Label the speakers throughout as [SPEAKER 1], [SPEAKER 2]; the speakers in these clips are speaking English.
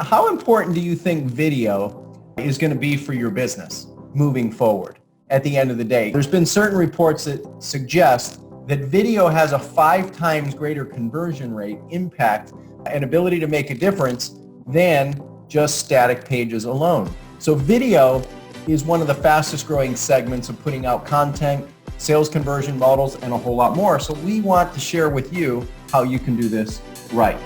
[SPEAKER 1] How important do you think video is going to be for your business moving forward at the end of the day? There's been certain reports that suggest that video has a 5 times greater conversion rate, impact, and ability to make a difference than just static pages alone. So video is one of the fastest growing segments of putting out content, sales conversion models, and a whole lot more. So we want to share with you how you can do this right.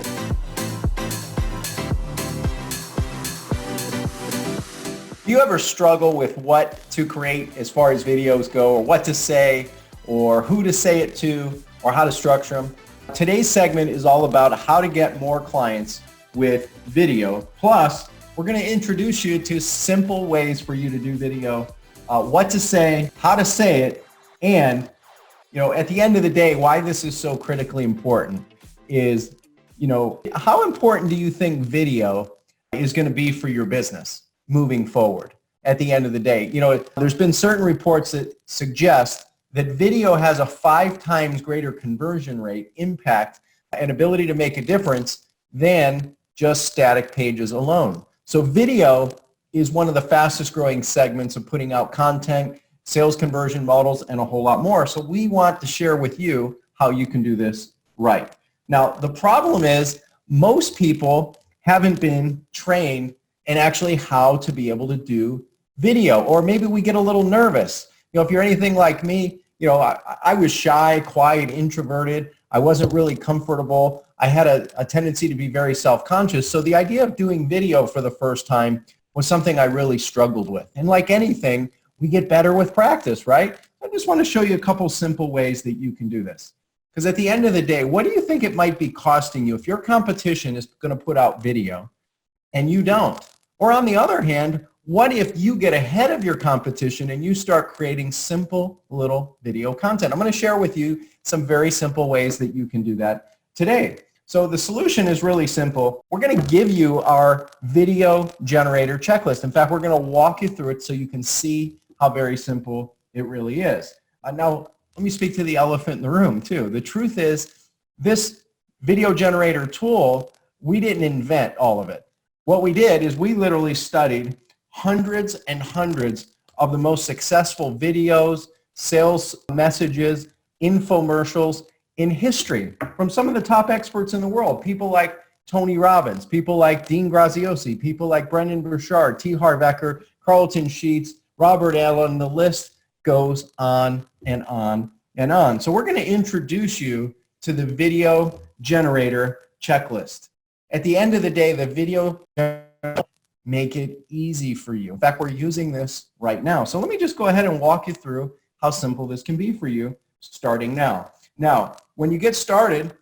[SPEAKER 1] Do you ever struggle with what to create as far as videos go, or what to say, or who to say it to, or how to structure them? Today's segment is all about how to get more clients with video. Plus, we're going to introduce you to simple ways for you to do video, what to say, how to say it, and at the end of the day, why this is so critically important is, how important do you think video is going to be for your business moving forward at the end of the day? There's been certain reports that suggest that video has a 5 times greater conversion rate, impact, and ability to make a difference than just static pages alone. So video is one of the fastest growing segments of putting out content, sales conversion models, and a whole lot more. So we want to share with you how you can do this right. Now, the problem is most people haven't been trained in actually how to be able to do video, or maybe we get a little nervous. If you're anything like me, I was shy, quiet, introverted. I wasn't really comfortable. I had a tendency to be very self-conscious. So the idea of doing video for the first time was something I really struggled with. And like anything, we get better with practice, right? I just want to show you a couple simple ways that you can do this. Because at the end of the day, what do you think it might be costing you if your competition is going to put out video and you don't? Or on the other hand, what if you get ahead of your competition and you start creating simple little video content? I'm going to share with you some very simple ways that you can do that today. So the solution is really simple. We're going to give you our video generator checklist. In fact, we're going to walk you through it so you can see how very simple it really is. Now, let me speak to the elephant in the room too. The truth is, this video generator tool, we didn't invent all of it. What we did is we literally studied hundreds and hundreds of the most successful videos, sales messages, infomercials in history from some of the top experts in the world. People like Tony Robbins, people like Dean Graziosi, people like Brendan Burchard, T. Harv Eker, Carlton Sheets, Robert Allen. The list goes on and on and on. So we're going to introduce you to the video generator checklist. At the end of the day, the video make it easy for you. In fact, we're using this right now. So let me just go ahead and walk you through how simple this can be for you starting now. Now, when you get started,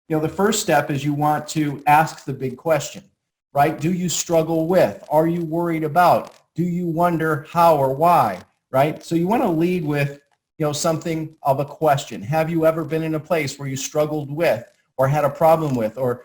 [SPEAKER 1] the first step is you want to ask the big question, right? Do you struggle with? Are you worried about? Do you wonder how or why, right? So you want to lead with, something of a question. Have you ever been in a place where you struggled with, or had a problem with, or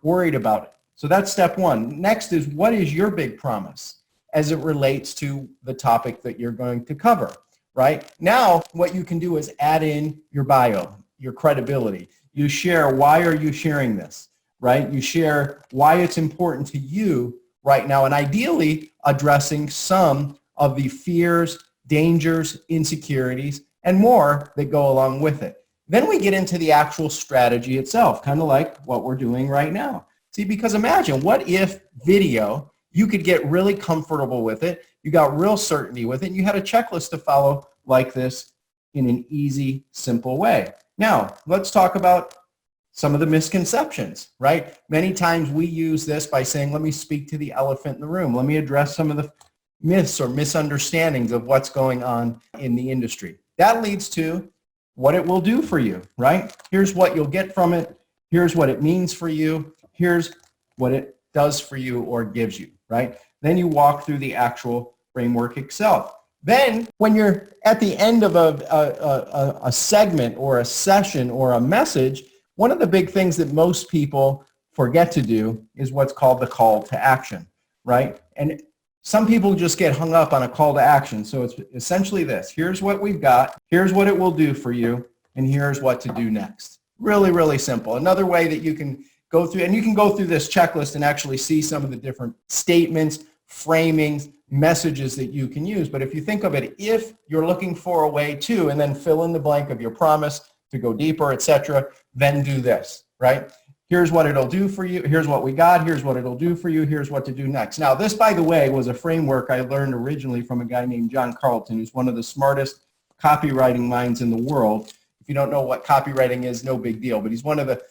[SPEAKER 1] worried about it? So that's step one. Next is, what is your big promise as it relates to the topic that you're going to cover, right? Now, what you can do is add in your bio, your credibility. You share, why are you sharing this, right? You share why it's important to you right now, and ideally addressing some of the fears, dangers, insecurities, and more that go along with it. Then we get into the actual strategy itself, kind of like what we're doing right now. See, because imagine, what if video, you could get really comfortable with it, you got real certainty with it, and you had a checklist to follow like this in an easy, simple way. Now, let's talk about some of the misconceptions, right? Many times we use this by saying, let me speak to the elephant in the room. Let me address some of the myths or misunderstandings of what's going on in the industry. That leads to what it will do for you, right? Here's what you'll get from it. Here's what it means for you. Here's what it does for you or gives you, right? Then you walk through the actual framework itself. Then when you're at the end of a segment or a session or a message, one of the big things that most people forget to do is what's called the call to action, right? And some people just get hung up on a call to action. So it's essentially this: here's what we've got, here's what it will do for you, and here's what to do next. Really, really simple. Another way that you can go through, and you can go through this checklist and actually see some of the different statements, framings, messages that you can use. But if you think of it, if you're looking for a way to, and then fill in the blank of your promise to go deeper, etc., then do this, right? Here's what it'll do for you. Here's what we got. Here's what it'll do for you. Here's what to do next. Now, this, by the way, was a framework I learned originally from a guy named John Carlton, who's one of the smartest copywriting minds in the world. If you don't know what copywriting is, no big deal, but he's one of the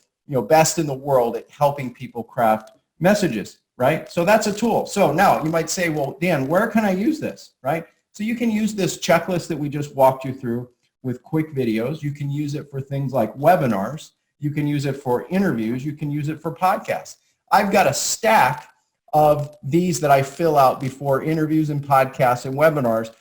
[SPEAKER 1] best in the world at helping people craft messages, right? So that's a tool. So now you might say, well, Dan, where can I use this, right? So you can use this checklist that we just walked you through with quick videos. You can use it for things like webinars. You can use it for interviews. You can use it for podcasts. I've got a stack of these that I fill out before interviews and podcasts and webinars.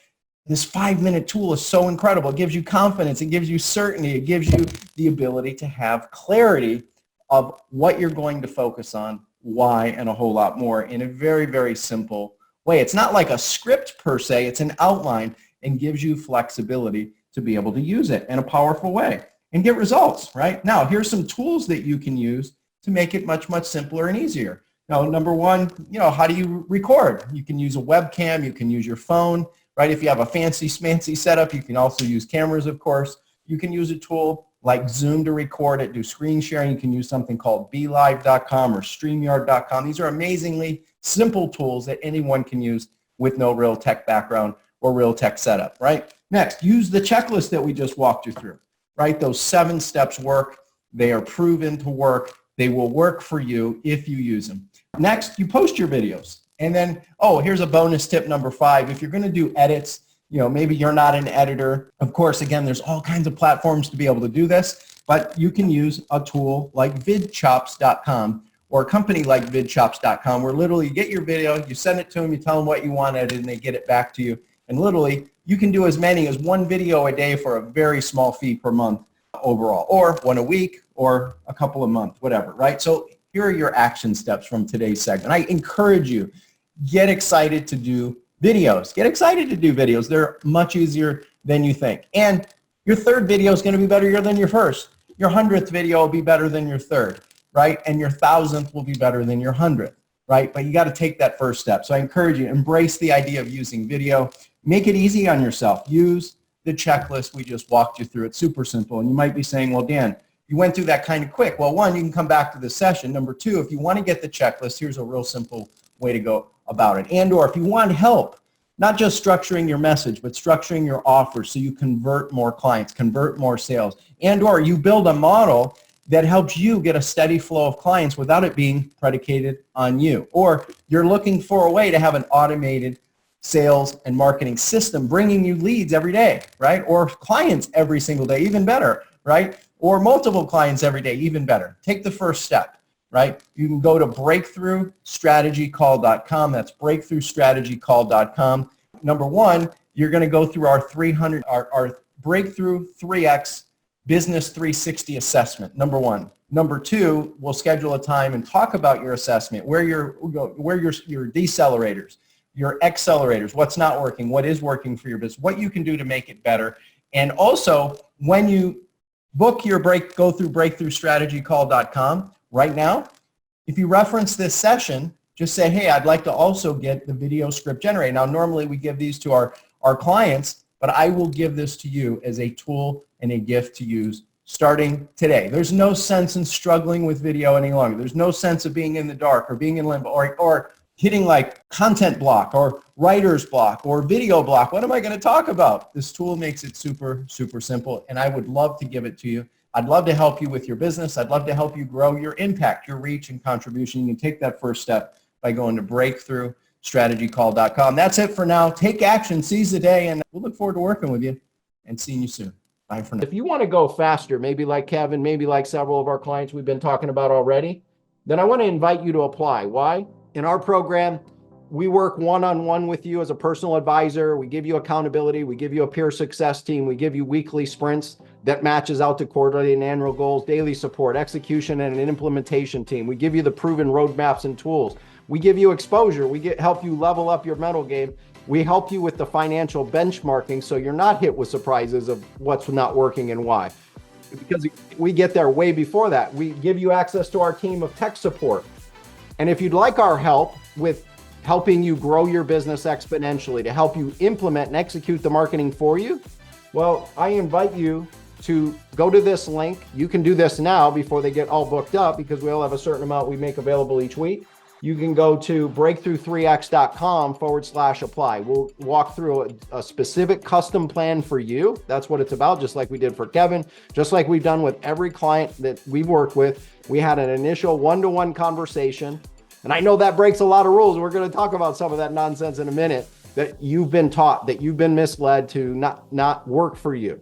[SPEAKER 1] This 5-minute tool is so incredible. It gives you confidence. It gives you certainty. It gives you the ability to have clarity of what you're going to focus on, why, and a whole lot more in a very, very simple way. It's not like a script per se. It's an outline and gives you flexibility to be able to use it in a powerful way and get results, right? Now, here's some tools that you can use to make it much, much simpler and easier. Now, number one, how do you record? You can use a webcam. You can use your phone, right? If you have a fancy schmancy setup, you can also use cameras, of course. You can use a tool like Zoom to record it, do screen sharing. You can use something called BeLive.com or StreamYard.com. These are amazingly simple tools that anyone can use with no real tech background or real tech setup, right? Next, use the checklist that we just walked you through, right? Those 7 steps work. They are proven to work. They will work for you if you use them. Next, you post your videos. And then, here's a bonus tip number 5. If you're going to do edits, maybe you're not an editor. Of course, again, there's all kinds of platforms to be able to do this, but you can use a tool like vidchops.com or a company like vidchops.com where literally you get your video, you send it to them, you tell them what you want edited, and they get it back to you. And literally, you can do as many as 1 video a day for a very small fee per month overall, or 1 a week, or a couple a month, whatever, right? So here are your action steps from today's segment. I encourage you, get excited to do videos. Get excited to do videos. They're much easier than you think. And your 3rd video is going to be better than your 1st. Your 100th video will be better than your 3rd, right? And your 1,000th will be better than your 100th, right? But you got to take that first step. So I encourage you, embrace the idea of using video. Make it easy on yourself. Use the checklist we just walked you through. It's super simple. And you might be saying, well, Dan, you went through that kind of quick. Well, 1, you can come back to the session. Number 2, if you want to get the checklist, here's a real simple way to go about it. And or if you want help, not just structuring your message, but structuring your offer so you convert more clients, convert more sales, and or you build a model that helps you get a steady flow of clients without it being predicated on you. Or you're looking for a way to have an automated sales and marketing system bringing you leads every day, right? Or clients every single day, even better, right? Or multiple clients every day, even better. Take the first step, right? You can go to breakthroughstrategycall.com. That's breakthroughstrategycall.com. Number 1, you're going to go through our Breakthrough 3X Business 360 assessment, number 1. Number 2, we'll schedule a time and talk about your assessment, where your decelerators, your accelerators, what's not working, what is working for your business, what you can do to make it better. And also, when you book your go through breakthroughstrategycall.com right now, if you reference this session, just say, hey, I'd like to also get the video script generated. Now, normally we give these to our clients, but I will give this to you as a tool and a gift to use starting today. There's no sense in struggling with video any longer. There's no sense of being in the dark or being in limbo or hitting like content block or writer's block or video block. What am I going to talk about? This tool makes it super, super simple, and I would love to give it to you. I'd love to help you with your business. I'd love to help you grow your impact, your reach, and contribution. You can take that first step by going to breakthroughstrategycall.com. That's it for now. Take action, seize the day, and we'll look forward to working with you and seeing you soon. Bye for now.
[SPEAKER 2] If you want to go faster, maybe like Kevin, maybe like several of our clients we've been talking about already, then I want to invite you to apply. Why? In our program, we work one-on-one with you as a personal advisor. We give you accountability. We give you a peer success team. We give you weekly sprints that matches out to quarterly and annual goals, daily support, execution, and an implementation team. We give you the proven roadmaps and tools. We give you exposure. We help you level up your mental game. We help you with the financial benchmarking so you're not hit with surprises of what's not working and why. because we get there way before that. We give you access to our team of tech support. And if you'd like our help with helping you grow your business exponentially, to help you implement and execute the marketing for you, well, I invite you to go to this link. You can do this now before they get all booked up, because we all have a certain amount we make available each week. You can go to breakthrough3x.com/apply. We'll walk through a specific custom plan for you. That's what it's about, just like we did for Kevin, just like we've done with every client that we've worked with. We had an initial one-to-one conversation. And I know that breaks a lot of rules. We're going to talk about some of that nonsense in a minute that you've been taught, that you've been misled to not work for you.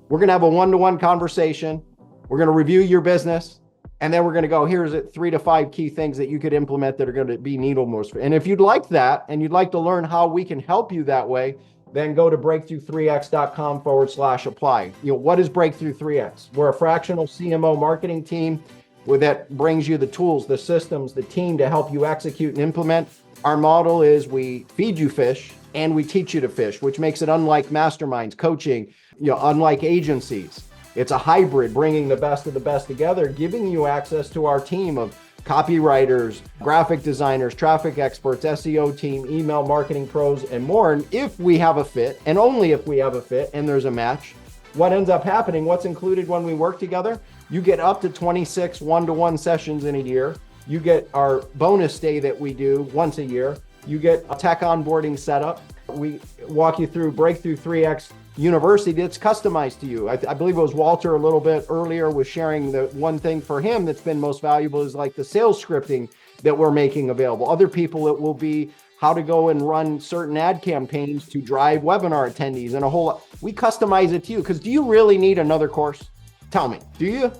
[SPEAKER 2] We're going to have a one-to-one conversation. We're going to review your business. And then we're going to go, here's 3 to 5 key things that you could implement that are going to be needle movers. And if you'd like that, and you'd like to learn how we can help you that way, then go to breakthrough3x.com/apply. What is Breakthrough 3x? We're a fractional CMO marketing team that brings you the tools, the systems, the team to help you execute and implement. Our model is we feed you fish and we teach you to fish, which makes it unlike masterminds, coaching, unlike agencies. It's a hybrid, bringing the best of the best together, giving you access to our team of copywriters, graphic designers, traffic experts, SEO team, email marketing pros, and more. And if we have a fit, and only if we have a fit and there's a match, what ends up happening, what's included when we work together, you get up to 26 one-to-one sessions in a year. You get our bonus day that we do once a year. You get a tech onboarding setup. We walk you through Breakthrough 3X University that's customized to you. I believe it was Walter a little bit earlier was sharing the one thing for him that's been most valuable is like the sales scripting that we're making available. Other people, it will be how to go and run certain ad campaigns to drive webinar attendees and a whole lot. We customize it to you, because do you really need another course? Tell me, do you?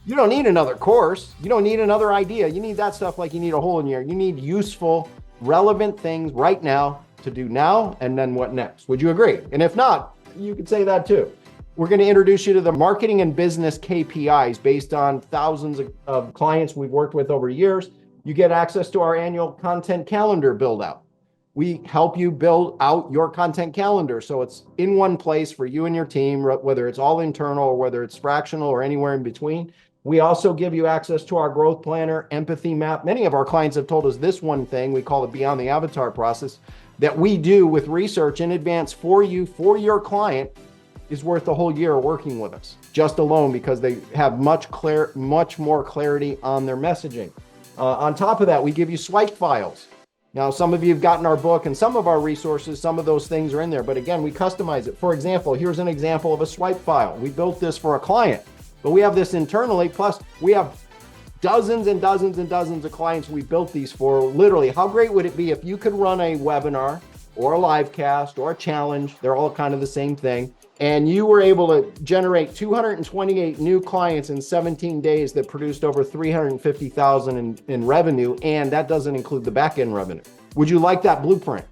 [SPEAKER 2] You don't need another course. You don't need another idea. You need that stuff like you need a hole in your ear. You need useful, relevant things right now to do now, and then what next? Would you agree? And if not, you could say that too. We're going to introduce you to the marketing and business KPIs based on thousands of clients we've worked with over years. You get access to our annual content calendar build out. We help you build out your content calendar so it's in one place for you and your team, whether it's all internal or whether it's fractional or anywhere in between. We also give you access to our growth planner, empathy map. Many of our clients have told us this one thing, we call it Beyond the Avatar process, that we do with research in advance for you, for your client, is worth the whole year of working with us, just alone, because they have much more clarity on their messaging. On top of that, we give you swipe files. Now, some of you have gotten our book and some of our resources, some of those things are in there, but again, we customize it. For example, here's an example of a swipe file. We built this for a client, but we have this internally, plus we have dozens and dozens and dozens of clients we built these for. Literally, how great would it be if you could run a webinar or a live cast or a challenge, they're all kind of the same thing, and you were able to generate 228 new clients in 17 days that produced over $350,000 in revenue, and that doesn't include the back-end revenue. Would you like that blueprint?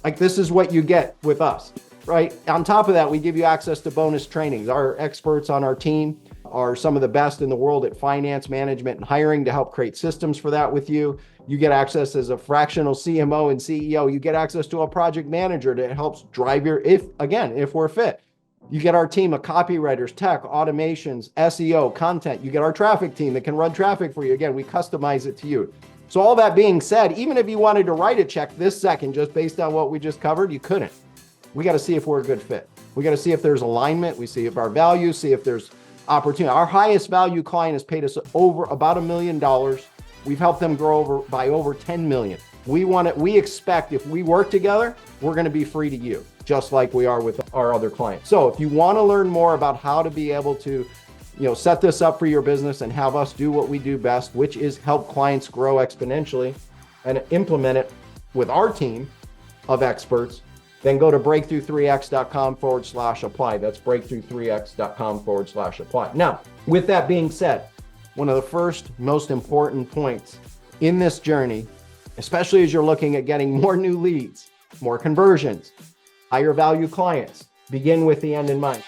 [SPEAKER 2] Like, this is what you get with us, right? On top of that, we give you access to bonus trainings. Our experts on our team are some of the best in the world at finance, management, and hiring to help create systems for that with you. You get access as a fractional CMO and CEO. You get access to a project manager that helps drive your, if we're fit. You get our team of copywriters, tech, automations, SEO, content. You get our traffic team that can run traffic for you. Again, we customize it to you. So all that being said, even if you wanted to write a check this second, just based on what we just covered, you couldn't. We got to see if we're a good fit. We got to see if there's alignment. We see if our values, see if there's opportunity. Our highest value client has paid us over about $1 million. We've helped them grow by over 10 million. We expect if we work together, we're going to be free to you, just like we are with our other clients. So if you want to learn more about how to be able to, set this up for your business and have us do what we do best, which is help clients grow exponentially and implement it with our team of experts, then go to breakthrough3x.com/apply. That's breakthrough3x.com/apply. Now, with that being said, one of the first most important points in this journey, especially as you're looking at getting more new leads, more conversions, higher value clients, begin with the end in mind.